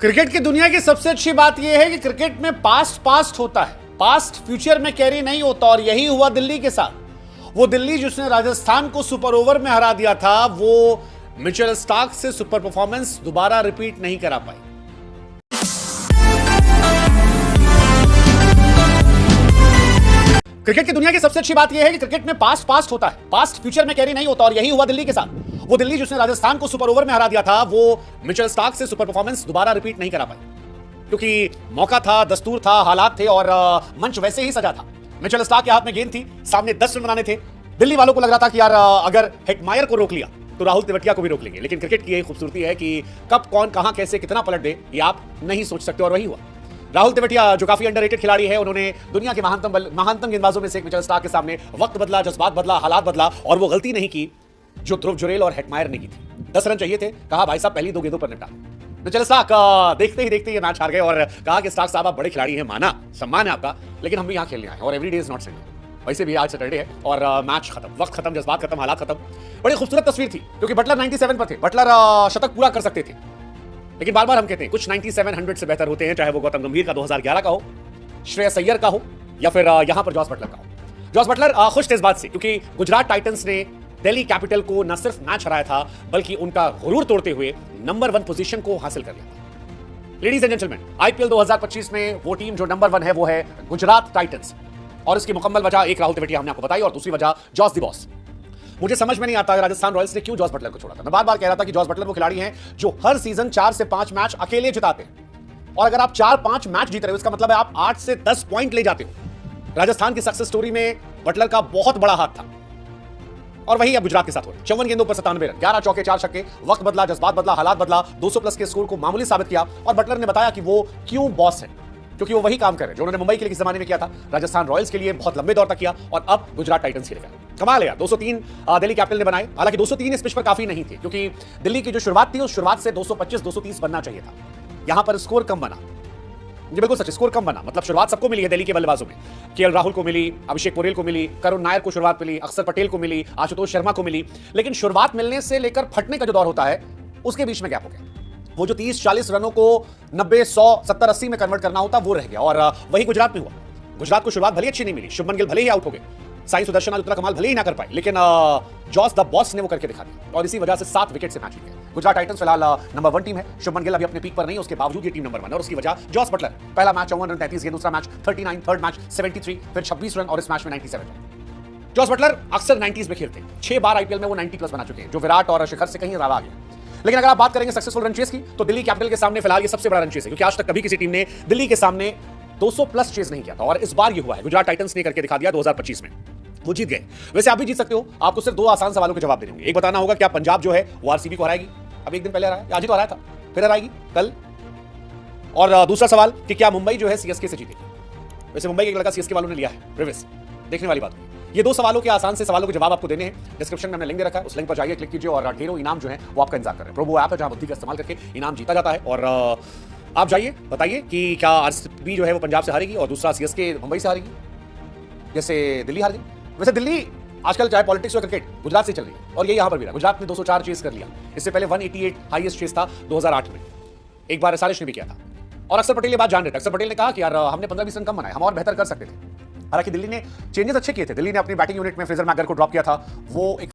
Cricket की दुनिया की सबसे अच्छी बात यह है कि क्रिकेट में पास्ट होता है, पास्ट फ्यूचर में कैरी नहीं होता। और यही हुआ दिल्ली के साथ। वो दिल्ली जिसने राजस्थान को सुपर ओवर में हरा दिया था, वो मिचेल स्टार्क से सुपर परफॉर्मेंस दोबारा रिपीट नहीं करा पाई। क्रिकेट की दुनिया की सबसे अच्छी बात यह है कि क्रिकेट में पास्ट होता है, पास्ट फ्यूचर में कैरी नहीं होता। और यही हुआ दिल्ली के साथ। वो दिल्ली जिसने राजस्थान को सुपर ओवर में हरा दिया था, वो मिचेल स्टार्क से सुपर परफॉर्मेंस दोबारा रिपीट नहीं करा पाई, क्योंकि मौका था, दस्तूर था, हालात थे और मंच वैसे ही सजा था। मिचेल स्टार्क के हाथ में गेंद थी, सामने 10 रन बनाने थे। दिल्ली वालों को लग रहा था कि यार अगर हेटमायर को रोक लिया तो राहुल तेवतिया को भी रोक लेंगे। लेकिन क्रिकेट की यही खूबसूरती है कि कब कौन कहां कैसे कितना पलट दे, ये आप नहीं सोच सकते। और वही हुआ। राहुल तेवतिया जो काफी अंडररेटेड खिलाड़ी है, उन्होंने दुनिया के महानतम गेंदबाजों में से एक मिचेल स्टार्क के सामने वक्त बदला, जज्बात बदला, हालात बदला और वो गलती नहीं की जो ध्रुव जुरेल और हेटमायर ने की थी। 10 रन चाहिए थे, कहा भाई साहब पहली 2 गेंदों पर निपटा। मिचेल स्टार्क देखते ही ये मैच हार गए और कहा कि स्टार्क साहब आप बड़े खिलाड़ी हैं, माना, सम्मान है आपका, लेकिन हम भी यहां खेलने आए और every day is not Sunday. वैसे भी आज सैटरडे है और मैच खत्म, वक्त खत्म, जज्बात खत्म, हालात खत्म। बड़ी खूबसूरत तस्वीर थी क्योंकि बटलर 97 पर थे। बटलर शतक पूरा कर सकते थे, लेकिन बार बार हम कहते हैं कुछ 97 100 से बेहतर होते हैं, चाहे वो गौतम गंभीर का 2011 का हो, श्रेयस अय्यर का हो या फिर यहां पर जॉस बटलर का हो। जॉस बटलर खुश थे इस बात से क्योंकि गुजरात टाइटंस ने दिल्ली कैपिटल को न सिर्फ मैच हराया था, बल्कि उनका गुरूर तोड़ते हुए नंबर 1 पोजीशन को हासिल कर लिया। लेडीज एंड जेंटलमैन, आईपीएल 2025 में वो टीम जो नंबर 1 है वो है गुजरात टाइटंस। और इसकी मुकम्मल वजह एक राहुल तेवतिया हमने आपको बताई और दूसरी वजह जॉस द बॉस। मुझे समझ में नहीं आता राजस्थान रॉयल्स ने क्यों जॉस बटलर को छोड़ा था। मैं बार बार कह रहा था कि जॉस बटलर वो खिलाड़ी हैं जो हर सीजन 4 से 5 मैच अकेले जिताते हैं। और अगर आप 4-5 मैच जीत रहे हो, इसका मतलब है आप 8 से 10 पॉइंट ले जाते हो। राजस्थान की सक्सेस स्टोरी में बटलर का बहुत बड़ा हाथ था और वही अब गुजरात के साथ हो रहा है। 54 गेंदों पर 97 रन, 11 चौके 4 छक्के, वक्त बदला, जज्बात बदला, हालात बदला, 200 प्लस के स्कोर को मामूली साबित किया। और बटलर ने बताया कि वो क्यों बॉस है, क्योंकि वो वही काम कर रहे हैं जो उन्होंने मुंबई के लिए किस जमाने में किया था, राजस्थान रॉयल्स के लिए बहुत लंबे दौर तक किया और अब गुजरात टाइटंस के लिए। कमाल है यार। 203 दिल्ली कैपिटल ने बनाए। हालांकि 203 इस पिच पर काफी नहीं थे क्योंकि दिल्ली की जो शुरुआत थी उस शुरुआत से 225-230 बनना चाहिए था। यहां पर स्कोर कम बना। ये बिल्कुल सच, स्कोर कम बना। मतलब शुरुआत सबको मिली है दिल्ली के बल्लेबाजों में। केएल राहुल को मिली, अभिषेक पोरेल को मिली, करुण नायर को शुरुआत मिली, अक्षर पटेल को मिली, आशुतोष शर्मा को मिली। लेकिन शुरुआत मिलने से लेकर फटने का जो दौर होता है उसके बीच में गैप हो गया। वो जो 30-40 रनों को 90-100 70-80 में कन्वर्ट करना होता वो रह गया। और वही गुजरात में हुआ। गुजरात को शुरुआत भले अच्छी नहीं मिली, शुभमन गिल भले ही आउट हो गए, साई सुदर्शन आज उतना कमाल भले ही ना कर पाए, लेकिन जॉस द बॉस ने वो करके दिखा दिया और इसी वजह से 7 विकेट से मैच जीत गए। गुजरात टाइटंस फिलहाल नंबर 1 टीम है। शुभमन गिल अभी अपने पीक पर नहीं, उसके बावजूद ये टीम नंबर 1 है और उसकी वजह जॉस बटलर। पहला मैच 54 रन 33 गेंद, दूसरा मैच 39, थर्ड मैच 73, फिर 26 रन और इस मैच में 97 रन। जॉस बटलर अक्सर 90s में खेलते हैं। 6 बार आईपीएल में वो 90 प्लस बना चुके हैं, जो विराट और शिखर से कहीं ज्यादा आगे। लेकिन अगर आप बात करेंगे सक्सेसफुल रन चेस की, तो दिल्ली कैपिटल के सामने फिलहाल ये सबसे बड़ा रन चेस है, क्योंकि आज तक कभी किसी टीम ने दिल्ली के सामने 200 प्लस चेस नहीं किया था और इस बार ये हुआ है। गुजरात टाइटंस ने करके दिखा दिया 2025 में, वो जीत गए। वैसे आप भी जीत सकते हो। आपको सिर्फ 2 आसान सवालों के जवाब देने होंगे। एक बताना होगा क्या पंजाब जो है वो आरसीबी को हराएगी। अब एक दिन पहले हराया, आज ही तो हराया था, फिर हराएगी कल। और दूसरा सवाल कि क्या मुंबई जो है सीएसके से जीतेगी। वैसे मुंबई के एक लड़का सीएसके वालों ने लिया है रिवर्स, देखने वाली बात। ये 2 सवालों के आसान से सवालों के जवाब आपको देने हैं। डिस्क्रिप्शन में हमने लिंक दे रखा है, उस लिंक पर जाइए, क्लिक कीजिए और ढेरों इनाम जो है वो आपका इंतजार कर रहे हैं। प्रोबो ऐप है जहां बुद्धि का इस्तेमाल करके इनाम जीता जाता है। और आप जाइए, बताइए कि क्या आरसीबी जो है वो पंजाब से हारेगी और दूसरा सीएसके मुंबई से हारेगी, जैसे दिल्ली हार गई। वैसे दिल्ली आजकल चाहे पॉलिटिक्स और क्रिकेट गुजरात से चल रही है और ये यहां पर भी रहा। गुजरात ने 204 चेस कर लिया। इससे पहले 188 हाईएस्ट चेस था 2008 में, एक बार एसआरएच ने भी किया था। और अक्षर पटेल ये बात जान रहे थे। अक्षर पटेल ने कहा कि यार हमने 15-20 रन कम बनाए, हम और बेहतर कर सकते थे। हालांकि दिल्ली ने चेंजेस अच्छे किए थे। दिल्ली ने अपनी बैटिंग यूनिट में फ्रेजर मैगर को ड्रॉप किया था, वो एक